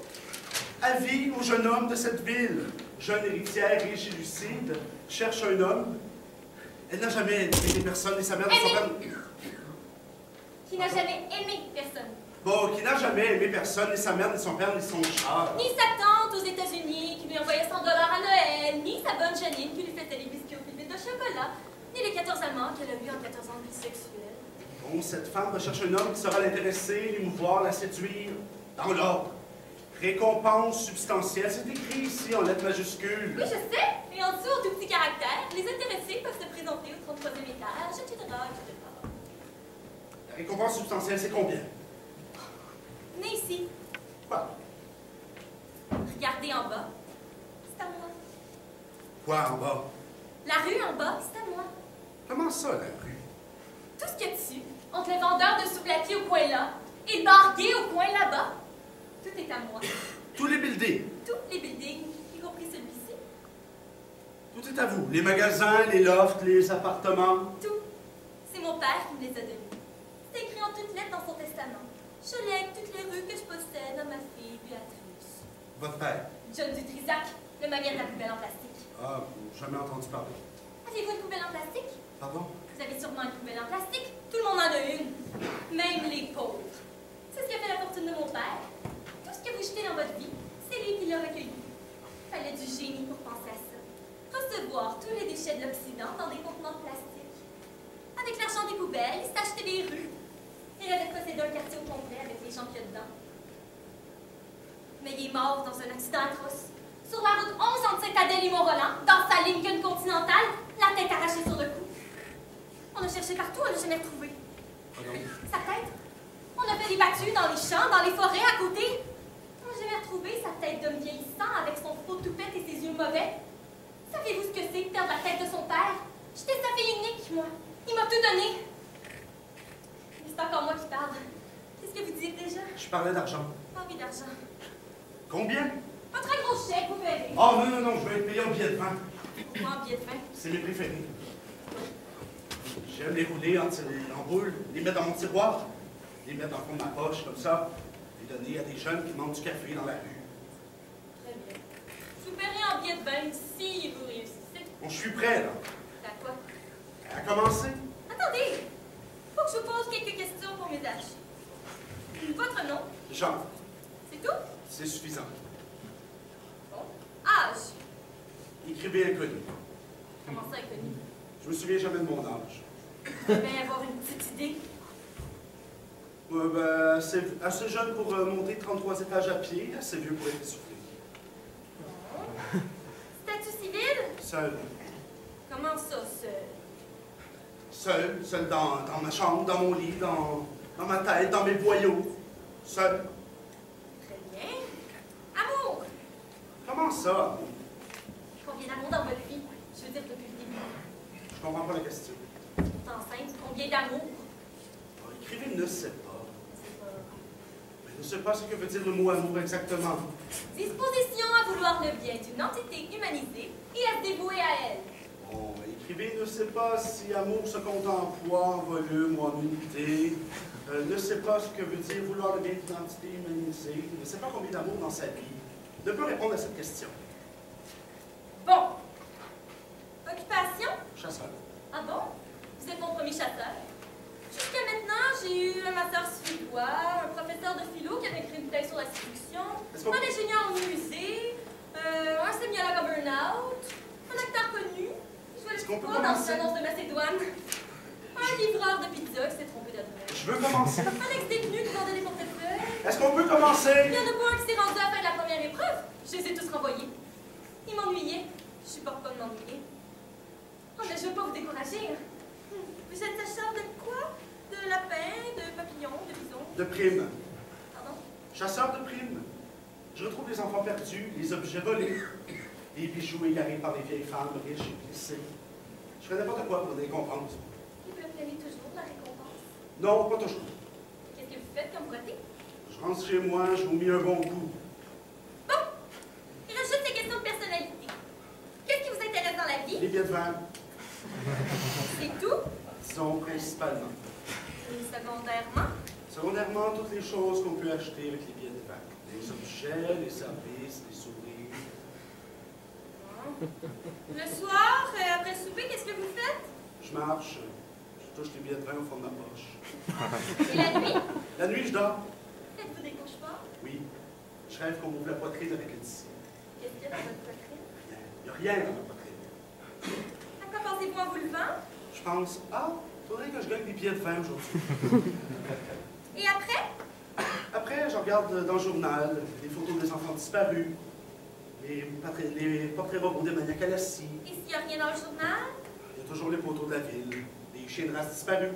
Avis au jeune homme de cette ville. Jeune héritière riche et lucide, cherche un homme. Elle n'a jamais aimé personne et sa mère ne s'en perd. Qui n'a jamais aimé personne. Bon, qui n'a jamais aimé personne, ni sa mère, ni son père, ni son char. Ni sa tante aux États-Unis qui lui envoyait $100 à Noël, ni sa bonne Janine qui lui faisait les biscuits aux pépites de chocolat, ni les 14 amants qu'elle a eus en 14 ans de vie sexuelle. Bon, cette femme recherche un homme qui saura l'intéresser, l'émouvoir, la séduire. Dans l'ordre. Récompense substantielle, c'est écrit ici en lettres majuscules. Oui, je sais. Et en dessous, en tout petit caractère, les intéressés peuvent se présenter au 33e étage, etc., etc. La récompense substantielle, c'est combien? Venez ici. Quoi? Regardez en bas. C'est à moi. Quoi en bas? La rue en bas, c'est à moi. Comment ça, la rue? Tout ce qu'il y a dessus, entre le vendeur de souvlaki au coin là et le bar gay au coin là-bas, tout est à moi. Tous les buildings. Tous les buildings, y compris celui-ci. Tout est à vous. Les magasins, les lofts, les appartements. Tout. C'est mon père qui me les a donnés. C'est écrit en toutes lettres dans son testament. Je lègue toutes les rues que je possède à ma fille Béatrice. Votre père? John Dutrisac, le magnat de la poubelle en plastique. Ah, jamais entendu parler. Avez-vous une poubelle en plastique? Pardon? Vous avez sûrement une poubelle en plastique. Tout le monde en a une. Même les pauvres. C'est ce qui a fait la fortune de mon père. Tout ce que vous jetez dans votre vie, c'est lui qui l'a recueilli. Fallait du génie pour penser à ça. Recevoir tous les déchets de l'Occident dans des contenants de plastique. Avec l'argent des poubelles, il s'est acheté des rues. Il avait possédé un quartier au complet avec les gens qu'il y a dedans. Mais il est mort dans un accident atroce. Sur la route 11 entre Sainte-Adèle et Mont-Roland, dans sa Lincoln Continental, la tête arrachée sur le cou. On a cherché partout, on l'a jamais retrouvé. Sa tête? On a fait des battues dans les champs, dans les forêts à côté. On n'a jamais retrouvé sa tête d'homme vieillissant avec son faux toupette et ses yeux mauvais. Savez-vous ce que c'est que perdre la tête de son père? J'étais sa fille unique, moi. Il m'a tout donné. Mais c'est encore moi qui parle. Qu'est-ce que vous dites déjà? Je parlais d'argent. Envie d'argent. Combien? Un très gros chèque, vous verrez. Oh non, non, non, je vais être payé en billets de vin. Pourquoi en billet de vin? C'est mes préférés. J'aime les rouler en boule, les mettre dans mon tiroir, les mettre dans le fond de ma poche, comme ça, et donner à des jeunes qui demandent du café dans la rue. Très bien. Je vous paierai en billet de vin si vous réussissez. Bon, je suis prêt, là. À quoi? À commencer. Attendez! Faut que je vous pose quelques questions pour mes tâches. Votre nom? Jean, C'est tout? c'est suffisant. Bon. Âge? Écrivez inconnu. Comment ça, inconnu? Je me souviens jamais de mon âge. Vous devez avoir une petite idée. Ben, c'est assez jeune pour monter 33 étages à pied, assez vieux pour être essoufflé. Bon. Statut civil? Seul. Comment ça, seul? Seul dans ma chambre, dans mon lit, dans ma tête, dans mes boyaux. Seul. Très bien. Amour? Comment ça? Combien d'amour dans votre vie? Je veux dire, depuis le début. Je comprends pas la question. T'es enceinte? Combien d'amour? Oh, écrivez ne sais pas. C'est pas... Mais ne sais pas ce que veut dire le mot amour exactement. Disposition à vouloir le bien d'une entité humanisée et à se dévouer à elle. Bon, écrivez ne sais pas si amour se compte en poids, en volume ou en unité. Ne sait pas ce que veut dire vouloir le bien d'une entité humanisée. Ne sait pas combien d'amour dans sa vie. Ne peut répondre à cette question. Bon. Occupation? Chasseur. Ah bon? Vous êtes mon premier chasseur? Jusqu'à maintenant, j'ai eu un master suédois, un professeur de philo qui avait écrit une thèse sur la séduction, Est-ce qu'on- un ingénieur en musée, un sémiologue en burn-out, un acteur Est-ce qu'on peut Quoi dans cette commencer? annonce de Macédoine? Un livreur de pizza qui s'est trompé d'adresse. Je veux commencer. Un ex-détenu qui vendait des portefeuilles. Est-ce qu'on peut commencer? Il y en a pas un qui s'est rendu à la fin de la première épreuve. Je les ai tous renvoyés. Ils m'ennuyaient. Je supporte pas de m'ennuyer. Oh, mais je veux pas vous décourager. Vous êtes chasseur de quoi? De lapins, de papillons, de bisons? De primes. Pardon? Chasseur de primes. Je retrouve les enfants perdus, les objets volés, les bijoux égarés par les vieilles femmes riches et blessées. Je ferais n'importe quoi pour les comprendre. Vous préférez toujours la récompense? Non, pas toujours. Qu'est-ce que vous faites comme beauté? Je rentre chez moi, je vous mets un bon coup. Bon! Il reste juste des questions de personnalité. Qu'est-ce qui vous intéresse dans la vie? Les billets de vin, C'est tout? disons principalement. Et secondairement? Secondairement, toutes les choses qu'on peut acheter avec les billets de vin. Les objets, les services, les sourires. Le soir, après le souper, qu'est-ce que vous faites? Je marche, je touche les billets de vin au fond de ma poche. Et la nuit? La nuit, je dors. Faites-vous des cauchemars? Oui. Je rêve qu'on m'ouvre la poitrine avec une scie. Qu'est-ce qu'il y a dans votre poitrine? Rien. Il n'y a rien dans ma poitrine. À quoi pensez-vous en vous levant? Je pense, faudrait que je gagne des billets de vin aujourd'hui. Et après? Après, je regarde dans le journal les photos des enfants disparus, les portraits robots des maniaques à la scie. Et s'il n'y a rien dans le journal? Il y a toujours les photos de la ville, des chiens de race disparus,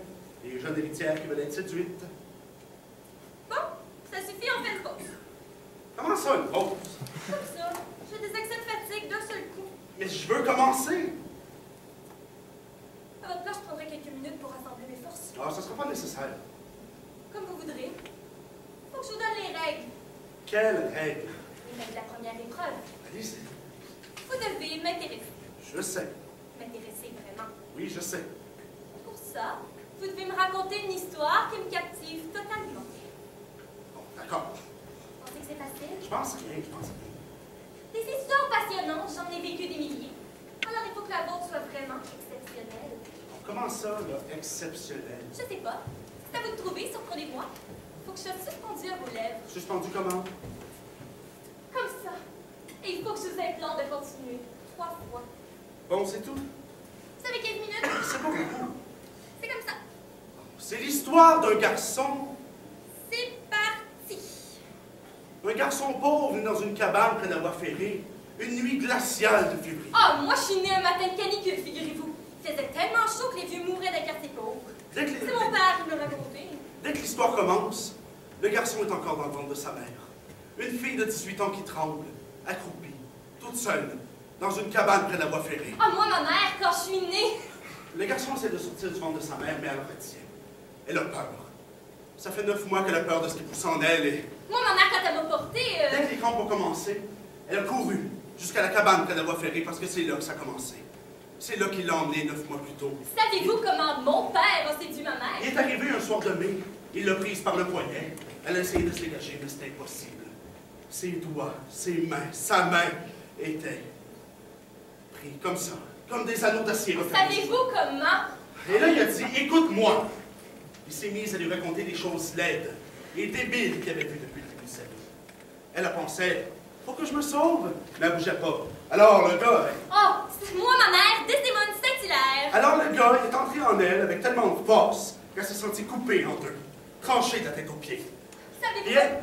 des jeunes héritières qui veulent être séduites. Bon, ça suffit, on fait une pause. Comment ça, une pause? Comme ça, j'ai des accès de fatigue d'un seul coup. Mais je veux commencer! À votre place, je prendrai quelques minutes pour rassembler mes forces. Alors, ça ne sera pas nécessaire. Comme vous voudrez. Faut que je vous donne les règles. Quelles règles? Les règles de la première épreuve. Allez-y. Vous devez m'intéresser. Je sais. M'intéresser vraiment. Oui, je sais. Pour ça, vous devez me raconter une histoire qui me captive totalement. Bon, d'accord. Vous pensez que c'est facile? Je pense rien, je pense rien. Des histoires passionnantes, j'en ai vécu des milliers. Alors il faut que la vôtre soit vraiment exceptionnelle. Bon, comment ça, là, exceptionnel? Je sais pas. C'est à vous de trouver, surprenez-moi. Faut que je sois suspendue à vos lèvres. Suspendu comment? Comme ça. Et il faut que je vous implore de continuer. 3 fois. Bon, c'est tout. Vous avez 15 minutes? C'est pas beaucoup. C'est comme ça. C'est l'histoire d'un garçon. C'est parti. Un garçon pauvre né dans une cabane près de la voie ferrée. Une nuit glaciale de février. Ah, moi, je suis née un matin de canicule, figurez-vous. Il faisait tellement chaud que les vieux mouraient d'un quartier pauvre. Dès que C'est mon père qui me l'a raconté. Dès que l'histoire commence, le garçon est encore dans le ventre de sa mère. Une fille de 18 ans qui tremble, accroupie, toute seule, dans une cabane près de la voie ferrée. Ah, moi, ma mère, quand je suis née. Le garçon essaie de sortir du ventre de sa mère, mais elle retient. Elle a peur. Ça fait 9 mois qu'elle a peur de ce qui pousse en elle et... Moi, ma mère, quand elle m'a portée, Dès que les crampes ont commencé, elle a couru jusqu'à la cabane près de la voie ferrée parce que c'est là que ça a commencé. C'est là qu'il l'a emmenée 9 mois plus tôt. Savez-vous comment mon père a séduit ma mère? Il est arrivé un soir de mai, il l'a prise par le poignet. Elle a essayé de se dégager, mais c'était impossible. Ses doigts, ses mains, sa main étaient pris comme ça, comme des anneaux d'acier refermés. Savez-vous comment? Et là, il a dit, écoute-moi. Il s'est mis à lui raconter des choses laides et débiles qu'il avait vues depuis le début de sa vie. Elle a pensé, faut que je me sauve, mais elle bougeait pas. Alors le gars, Oh, c'est moi, ma mère, Desdémone Saint-Hilaire. alors le gars est entré en elle avec tellement de force qu'elle s'est sentie coupée en deux, tranchée de la tête aux pieds. Et Savez-vous?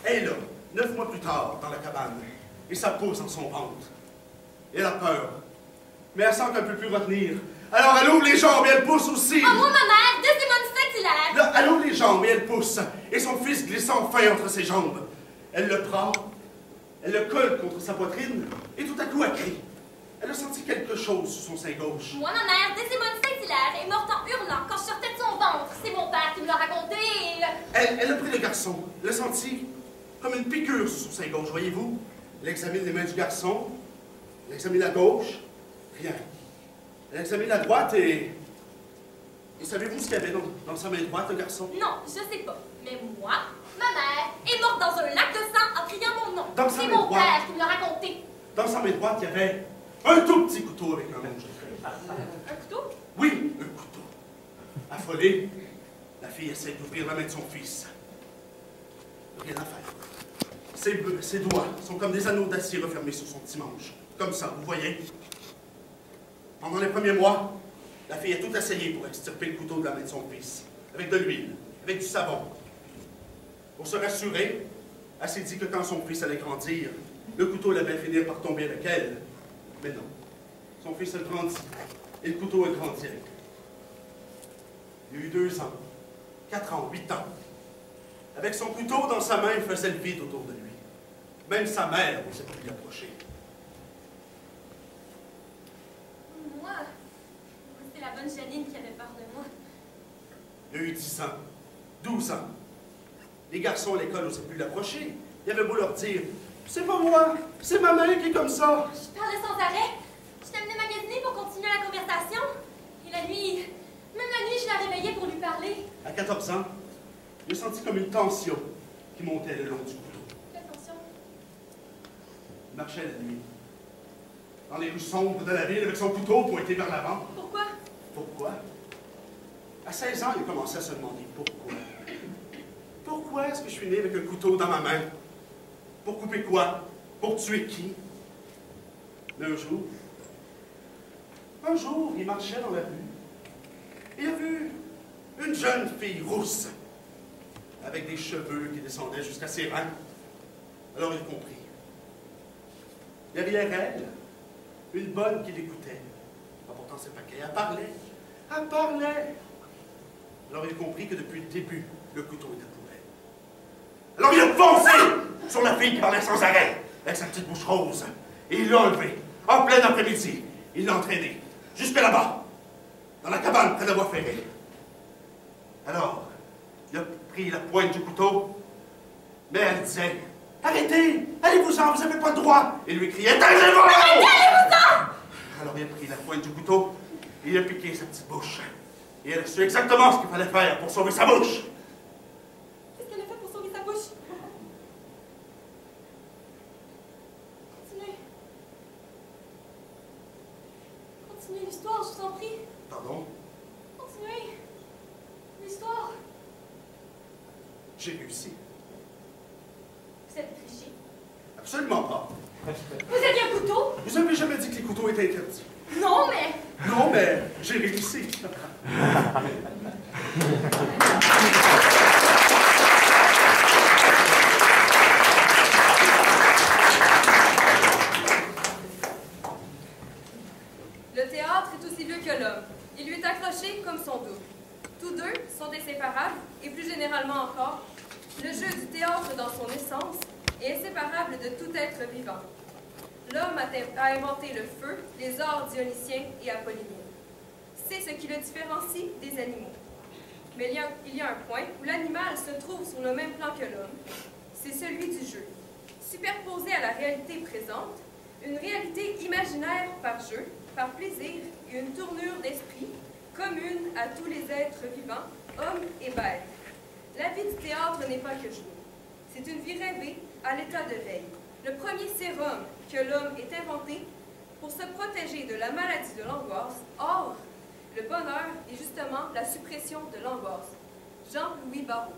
elle est là, 9 mois plus tard, dans la cabane, et ça pousse dans son ventre. Elle a peur, mais elle sent qu'elle ne peut plus retenir. Alors elle ouvre les jambes et elle pousse aussi. Oh, moi, ma mère, Desdémone Saint-Hilaire. Là, elle ouvre les jambes et elle pousse, et son fils glisse enfin entre ses jambes. Elle le prend, elle le colle contre sa poitrine, et tout à coup elle crie. Elle a senti quelque chose sous son sein gauche. Moi, ma mère, Desdémone Saint-Hilaire, est morte en hurlant quand je sortais de son ventre. C'est mon père qui me l'a raconté et... Elle a pris le garçon, l'a senti comme une piqûre sous son sein gauche, voyez-vous? Elle examine les mains du garçon, elle examine la gauche, rien. Elle examine la droite et savez-vous ce qu'il y avait dans sa main droite, le garçon? Non, je sais pas. Mais moi, ma mère, est morte dans un lac de sang en criant mon nom. Dans sa C'est main mon droite. père qui me l'a raconté. Dans sa main droite, il y avait un tout petit couteau avec un rouge. Un couteau? Oui, un couteau. Affolée, la fille essaie d'ouvrir la main de son fils. Rien à faire. Ses doigts sont comme des anneaux d'acier refermés sur son petit manche. Comme ça, vous voyez? Pendant les premiers mois, la fille a tout essayé pour extirper le couteau de la main de son fils, avec de l'huile, avec du savon. Pour se rassurer, elle s'est dit que quand son fils allait grandir, le couteau allait bien finir par tomber avec elle. Mais non. Son fils a grandi, et le couteau a grandi avec lui. Il y a eu 2 ans, 4 ans, 8 ans. Avec son couteau dans sa main, il faisait le vide autour de lui. Même sa mère n'osait plus l'y approcher. Moi, c'est la bonne Janine qui avait peur de moi. Il y a eu 10 ans, 12 ans. Les garçons à l'école n'osaient plus l'approcher. Il avait beau leur dire « C'est pas moi, c'est ma mère qui est comme ça. » Je parlais sans arrêt. Je t'amenais magasiner pour continuer la conversation. Et la nuit, même la nuit, je la réveillais pour lui parler. À 14 ans, j'ai senti comme une tension qui montait le long du couteau. Fais attention. Il marchait la nuit, dans les rues sombres de la ville, avec son couteau pointé vers l'avant. Pourquoi? Pourquoi? À 16 ans, il commençait à se demander pourquoi. Pourquoi est-ce que je suis né avec un couteau dans ma main? Pour couper quoi? Pour tuer qui? Mais un jour, il marchait dans la rue et il a vu une jeune fille rousse avec des cheveux qui descendaient jusqu'à ses reins. Alors il comprit. Derrière elle, une bonne qui l'écoutait, apportant ses paquets. Elle parlait. Elle parlait. Alors il comprit que depuis le début, le couteau était pour elle. Alors il a foncé sur la fille qui parlait sans arrêt, avec sa petite bouche rose. Et il l'a enlevée, en plein après-midi. Il l'a entraînée, jusque là-bas, dans la cabane près de la voie ferrée. Alors, il a pris la pointe du couteau, mais elle disait « Arrêtez! Allez-vous-en, vous n'avez pas le droit! » Et lui criait « Taisez-vous! » Alors il a pris la pointe du couteau, et il a piqué sa petite bouche. Et elle a su exactement ce qu'il fallait faire pour sauver sa bouche. Qu'est-ce qu'elle a fait pour sauver sa bouche? Continuez. Continuez l'histoire, je vous en prie. Pardon? Continuez. L'histoire. J'ai réussi. Vous avez triché. Absolument pas. Vous aviez un couteau? Vous avez jamais dit que les couteaux étaient interdits. Non, mais... Non, mais j'ai réussi. Le théâtre est aussi vieux que l'homme. Il lui est accroché comme son double. Tous deux sont inséparables, et plus généralement encore, le jeu du théâtre dans son essence est inséparable de tout être vivant. L'homme a inventé le feu, les arts dionysiens et apollinaires. C'est ce qui le différencie des animaux. Mais il y a un point où l'animal se trouve sur le même plan que l'homme. C'est celui du jeu. Superposé à la réalité présente, une réalité imaginaire par jeu, par plaisir et une tournure d'esprit commune à tous les êtres vivants, hommes et bêtes. La vie du théâtre n'est pas que jouer. C'est une vie rêvée à l'état de veille. Le premier sérum que l'homme ait inventé pour se protéger de la maladie de l'angoisse. Or, le bonheur est justement la suppression de l'angoisse. Jean-Louis Barrault.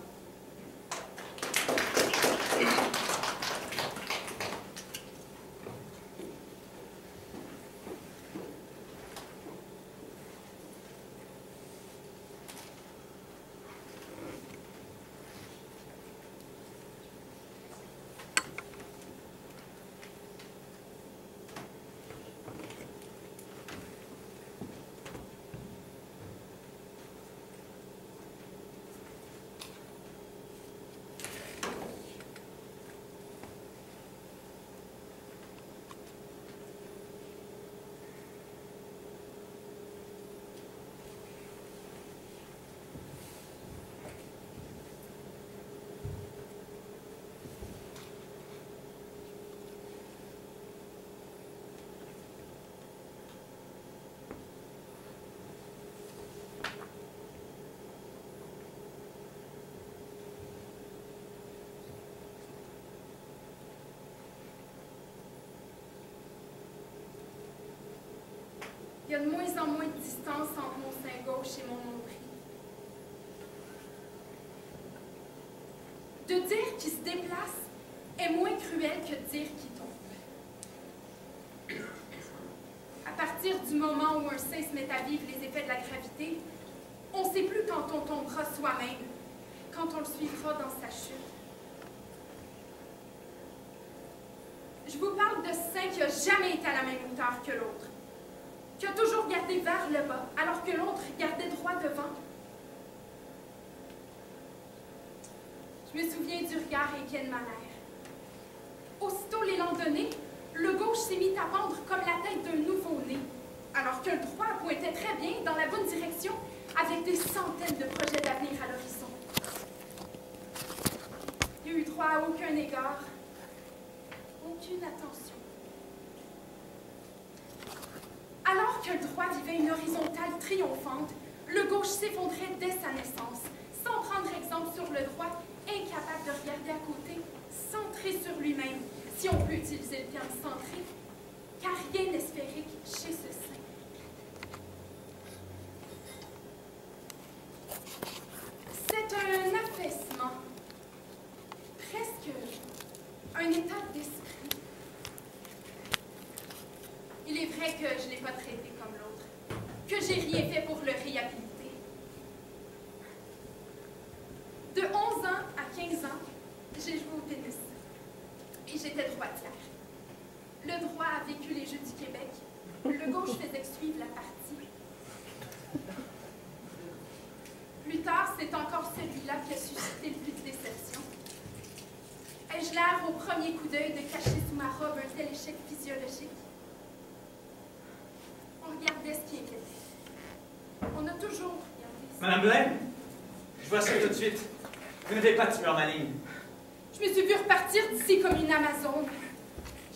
Il y a de moins en moins de distance entre mon sein gauche et mon nombril. De dire qu'il se déplace est moins cruel que de dire qu'il tombe. À partir partir du moment où un sein se met à vivre les effets de la gravité, on ne sait plus quand on tombera soi-même, quand on le suivra dans sa chute. Je vous parle de sein qui n'a jamais été à la même hauteur que l'autre, qui a toujours regardé vers le bas, alors que l'autre regardait droit devant. Je me souviens du regard inquiet de ma mère. Aussitôt l'élan donné, le gauche s'est mis à pendre comme la tête d'un nouveau-né, alors que le droit pointait très bien dans la bonne direction, avec des centaines de projets d'avenir à l'horizon. Il n'y a eu droit à aucun égard, aucune attention. Alors que le droit vivait une horizontale triomphante, le gauche s'effondrait dès sa naissance, sans prendre exemple sur le droit, incapable de regarder à côté, centré sur lui-même, si on peut utiliser le terme centré, car rien n'est sphérique chez ce sein. C'est un affaissement, presque un état d'esprit. Il est vrai que je ne l'ai pas traité comme l'autre, que j'ai rien fait pour le réhabiliter. De 11 ans à 15 ans, j'ai joué au tennis. Et j'étais droitière. Le droit a vécu les Jeux du Québec. Le gauche faisait suivre la partie. Plus tard, c'est encore celui-là qui a suscité le plus de déception. Ai-je l'air au premier coup d'œil de cacher sous ma robe un tel échec physiologique? On regardait ce qui inquiétait. On a toujours regardé ça. Madame Blaine, je vois ça tout de suite. Vous n'avez pas de tumeur maligne. Je me suis vue repartir d'ici comme une Amazone.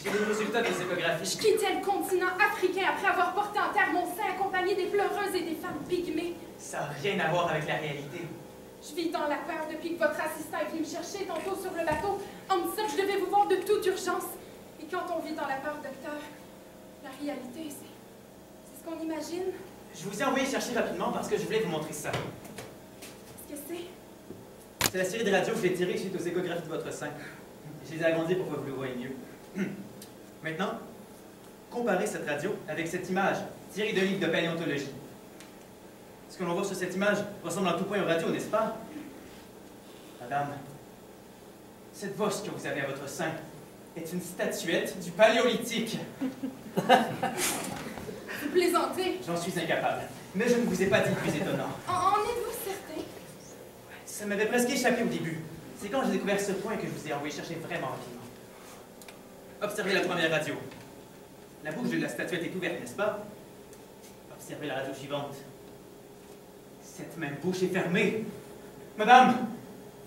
J'ai les résultats des échographies. Je quittais le continent africain après avoir porté en terre mon sein accompagné des pleureuses et des femmes pygmées. Ça n'a rien à voir avec la réalité. Je vis dans la peur depuis que votre assistant est venu me chercher tantôt sur le bateau en me disant que je devais vous voir de toute urgence. Et quand on vit dans la peur, docteur, la réalité, c'est ce qu'on imagine. Je vous ai envoyé chercher rapidement parce que je voulais vous montrer ça. Qu'est-ce que c'est? C'est la série de radios que j'ai tirée suite aux échographies de votre sein. Je les ai agrandies pour que vous le voyez mieux. Maintenant, comparez cette radio avec cette image tirée d'un livre de paléontologie. Ce que l'on voit sur cette image ressemble en tout point aux radios, n'est-ce pas? Madame, cette bosse que vous avez à votre sein est une statuette du Paléolithique. Vous plaisantez? J'en suis incapable. Mais je ne vous ai pas dit le plus étonnant. En êtes-vous certain? Ça m'avait presque échappé au début. C'est quand j'ai découvert ce point que je vous ai envoyé chercher vraiment rapidement. Observez la première radio. La bouche de la statuette est ouverte, n'est-ce pas? Observez la radio suivante. Cette même bouche est fermée. Madame,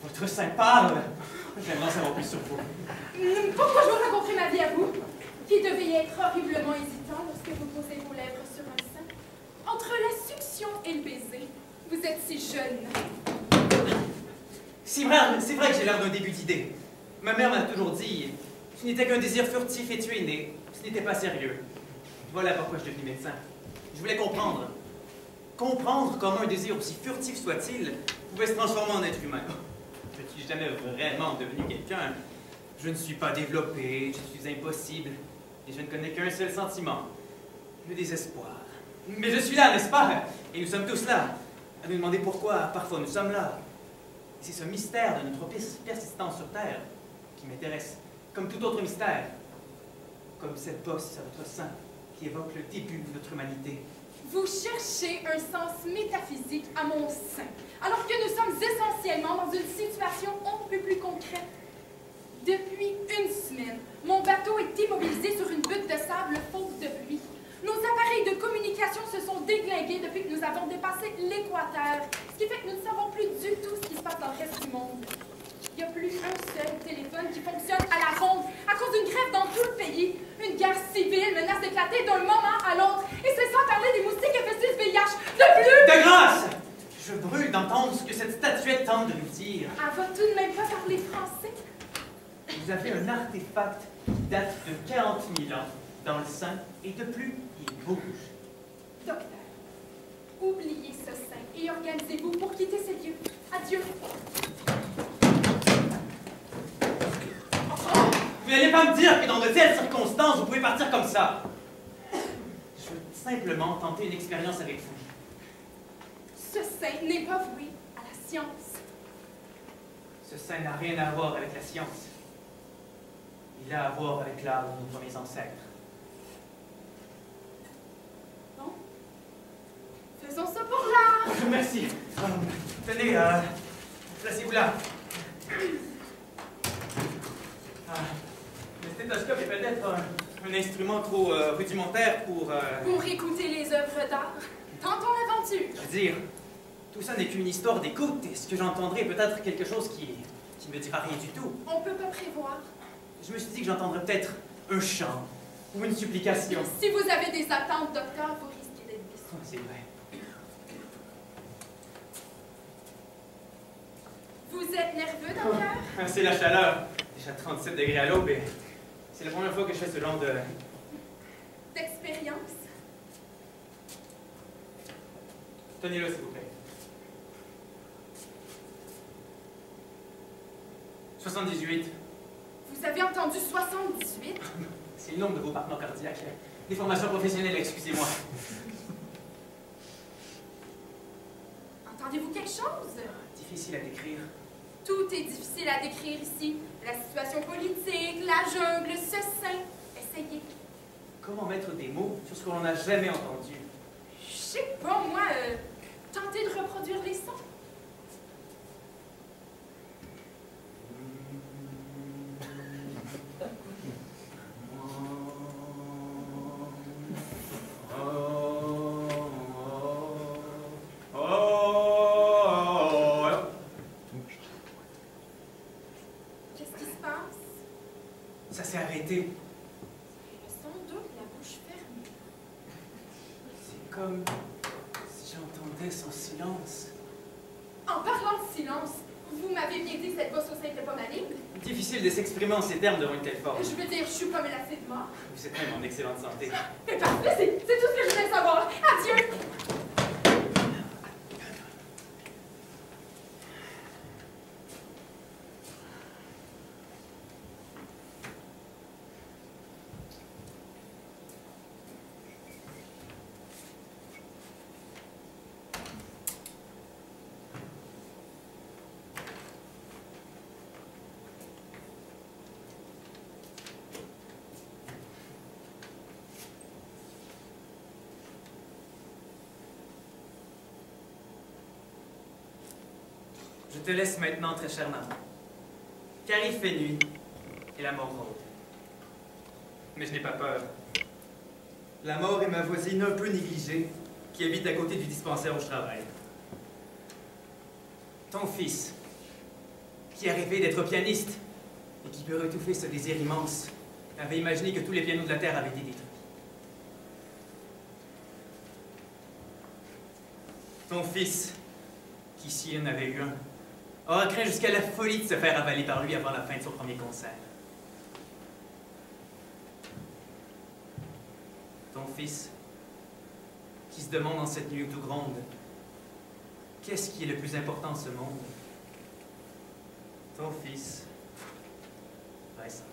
votre sein parle. J'aimerais en savoir plus sur vous. Pourquoi je vous raconterai ma vie à vous, qui devait être horriblement hésitant lorsque vous posez vos lèvres sur un sein? Entre la succion et le baiser, vous êtes si jeune. C'est vrai que j'ai l'air d'un début d'idée. Ma mère m'a toujours dit, ce n'était qu'un désir furtif et tu es né. Ce n'était pas sérieux. Voilà pourquoi je suis devenu médecin. Je voulais comprendre. Comprendre comment un désir aussi furtif soit-il pouvait se transformer en être humain. Je ne suis jamais vraiment devenu quelqu'un. Je ne suis pas développé, je suis impossible. Et je ne connais qu'un seul sentiment, le désespoir. Mais je suis là, n'est-ce pas? Et nous sommes tous là. À nous demander pourquoi, parfois, nous sommes là. C'est ce mystère de notre persistance sur Terre qui m'intéresse, comme tout autre mystère. Comme cette bosse à votre sein qui évoque le début de notre humanité. Vous cherchez un sens métaphysique à mon sein, alors que nous sommes essentiellement dans une situation un peu plus concrète. Depuis une semaine, mon bateau est immobilisé sur une butte de sable faute de pluie. Nos appareils de communication se sont déglingués depuis que nous avons dépassé l'équateur, ce qui fait que nous ne savons plus du tout ce qui se passe dans le reste du monde. Il n'y a plus un seul téléphone qui fonctionne à la ronde à cause d'une grève dans tout le pays. Une guerre civile menace d'éclater d'un moment à l'autre, et c'est sans parler des moustiques FSS VIH. De plus... De grâce! Je brûle d'entendre ce que cette statuette tente de nous dire. Elle va tout de même pas parler français. Vous avez un artefact qui date de 40 000 ans dans le sein, et de plus, il bouge. Docteur, oubliez ce sein et organisez-vous pour quitter ces lieux. Adieu. Vous n'allez pas me dire que dans de telles circonstances, vous pouvez partir comme ça. Je simplement tenter une expérience avec vous. Ce sein n'est pas voué à la science. Ce sein n'a rien à voir avec la science. Il a à voir avec l'art de nos premiers ancêtres. Bon. Faisons ça pour l'art. Merci. Tenez, placez-vous là. Le stéthoscope est peut-être un instrument trop rudimentaire pour... Pour écouter les œuvres d'art. Tentons l'aventure. Je veux dire, tout ça n'est qu'une histoire d'écoute, et ce que j'entendrai est peut-être quelque chose qui ne me dira rien du tout. On peut pas prévoir. Je me suis dit que j'entendrais peut-être un chant ou une supplication. Si vous avez des attentes, docteur, vous risquez d'être déçu. Oh, c'est vrai. Vous êtes nerveux, docteur? C'est la chaleur. Déjà 37 degrés à l'aube, et c'est la première fois que je fais ce genre de... D'expérience? Tenez-le, s'il vous plaît. 78. Vous avez entendu 78? C'est le nombre de vos battements cardiaques. Des formations professionnelles, excusez-moi. Entendez-vous quelque chose? Difficile à décrire. Tout est difficile à décrire ici. La situation politique, la jungle, ce sein. Essayez. Comment mettre des mots sur ce que l'on n'a jamais entendu? Je sais pas, moi, tentez de reproduire les sons. Qu'est-ce qui se passe? Ça s'est arrêté. Sans doute la bouche fermée. C'est comme si j'entendais son silence. En parlant de silence, vous m'avez bien dit que cette bosse au sein n'était pas maligne. Difficile de s'exprimer en ces termes devant une telle forme. Je veux dire, je suis pas menacée de mort. Vous êtes même en excellente santé. Mais parfait, c'est tout ce que je voulais savoir. Adieu! Je te laisse maintenant, très chère maman. Car il fait nuit et la mort rôde. Mais je n'ai pas peur. La mort est ma voisine un peu négligée qui habite à côté du dispensaire où je travaille. Ton fils, qui a rêvé d'être pianiste et qui peut étouffer ce désir immense, avait imaginé que tous les pianos de la Terre avaient été détruits. Ton fils, qui s'il y en avait eu un, aura craint jusqu'à la folie de se faire avaler par lui avant la fin de son premier concert. Ton fils, qui se demande en cette nuit tout grande, qu'est-ce qui est le plus important en ce monde? Ton fils, Vincent.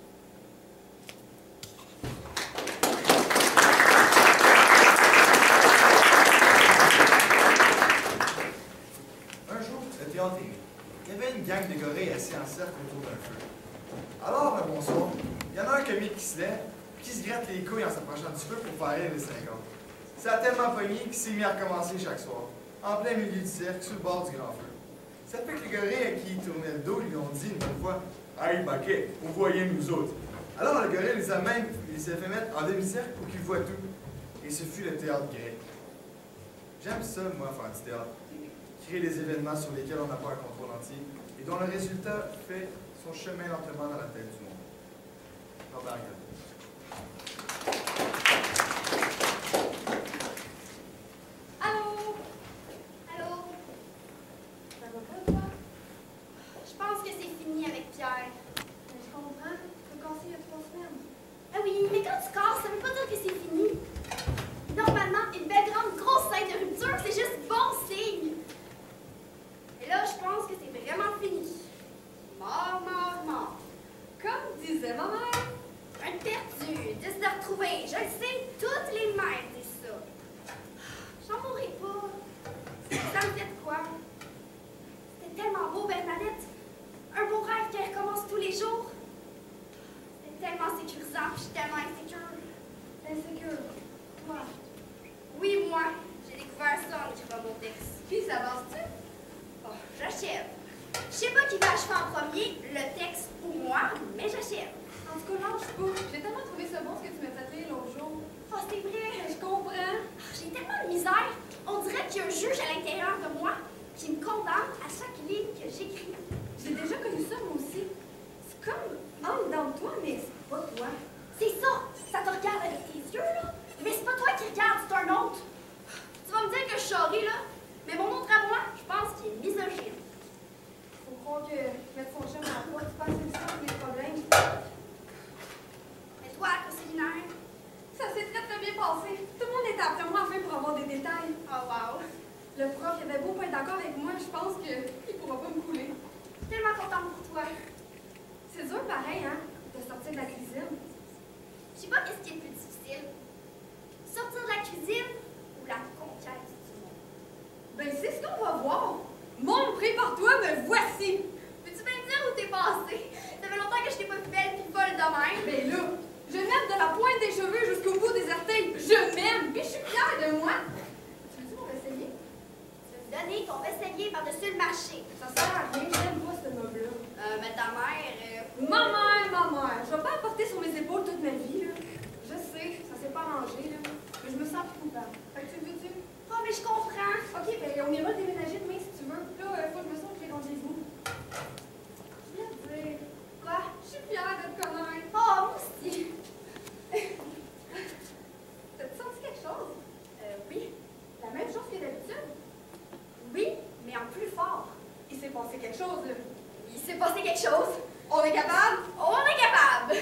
Un jour, le théâtre est mis. Il y avait une gang de gorilles assis en cercle autour d'un feu. Alors, un bonsoir, il y en a un comique qui se lève, qui se gratte les couilles en s'approchant du feu pour faire rire les 50. Ça a tellement pogné qu'il s'est mis à recommencer chaque soir, en plein milieu du cercle, sur le bord du grand feu. Ça fait que les gorilles à qui il tournait le dos lui ont dit une bonne fois « Hey, Baquet, vous voyez nous autres. » Alors le gorille les a fait mettre en demi-cercle pour qu'ils voient tout. Et ce fut le théâtre grec. J'aime ça, moi, faire du théâtre. Créer des événements sur lesquels on n'a pas un contrôle entier et dont le résultat fait son chemin lentement dans la tête du monde. Robert Gaudin. Allô? Allô? Ça va pas, toi? Je pense que c'est fini avec Pierre. Mais je comprends. Tu as cassé il y a 3 semaines. Ah oui, mais quand tu casses, ça veut pas dire que c'est fini. Normalement, une belle grande grosse scène de rupture, c'est juste bon signe. Et là, je pense que c'est vraiment fini. Mort, mort, mort. Comme disait ma mère, un passé? Tout le monde était après moi enfin pour avoir des détails. Oh, wow. Le prof, il avait beau pas être d'accord avec moi, je pense qu'il pourra pas me couler. Tellement contente pour toi. C'est dur pareil, hein, de sortir de la cuisine. Je sais pas qu'est-ce qui est le plus difficile. Sortir de la cuisine ou la conquête du monde? Ben, c'est ce qu'on va voir. Monde pris par toi, me voici. Peux-tu bien me dire où t'es passée? Ça fait longtemps que je t'ai pas vu belle pis folle de même. Ben là, je m'aime de la pointe des cheveux jusqu'au bout des orteils. Je m'aime, puis je suis fière de moi. Tu veux-tu mon vaisselier? Tu veux me donner ton vaisselier par-dessus le marché. Ça sert à rien, j'aime pas ce meuble-là. Mais ta mère... Ma mère. Je vais pas apporter sur mes épaules toute ma vie, là. Je sais, ça s'est pas arrangé, là. Mais je me sens plus coupable. Fait que tu le veux-tu? Oh, mais je comprends. Ok, ben on ira déménager demain si tu veux. Là, faut que je me sente les rendez-vous. Je voulais te dire. Quoi? Je suis fière de te connaître. Oh, moi aussi. T'as-tu senti quelque chose? Oui. La même chose que d'habitude? Oui, mais en plus fort. Il s'est passé quelque chose, là. Il s'est passé quelque chose. On est capable? On est capable.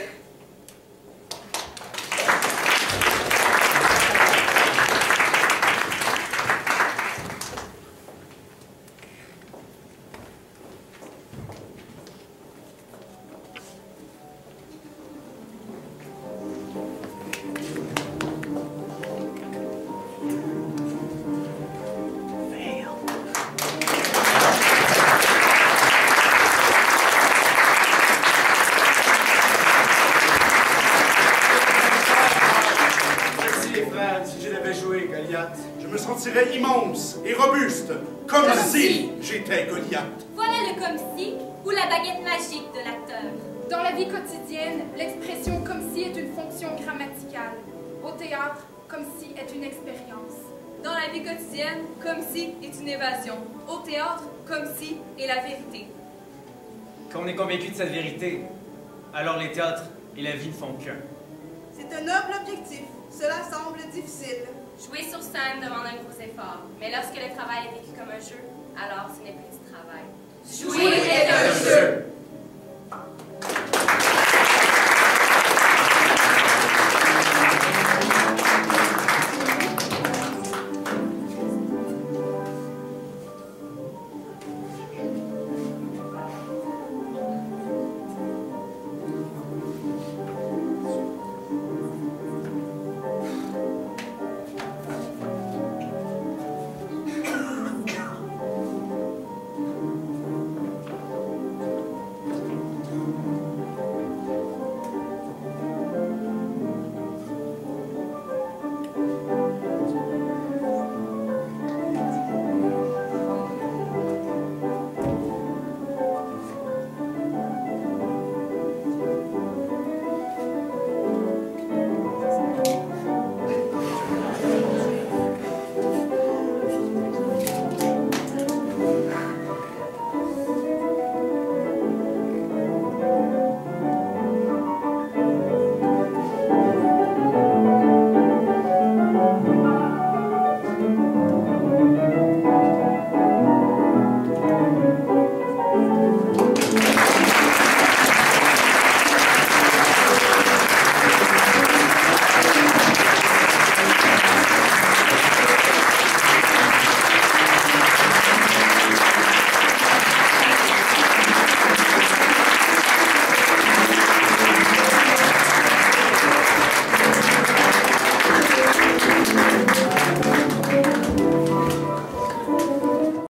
Je me sentirais immense et robuste, comme si j'étais Goliath. Voilà le comme si ou la baguette magique de l'acteur. Dans la vie quotidienne, l'expression comme si est une fonction grammaticale. Au théâtre, comme si est une expérience. Dans la vie quotidienne, comme si est une évasion. Au théâtre, comme si est la vérité. Quand on est convaincu de cette vérité, alors les théâtres et la vie ne font qu'un. C'est un noble objectif. Cela semble difficile. Jouer sur scène demande un gros effort, mais lorsque le travail est vécu comme un jeu, alors ce n'est plus du travail. Jouer est un jeu.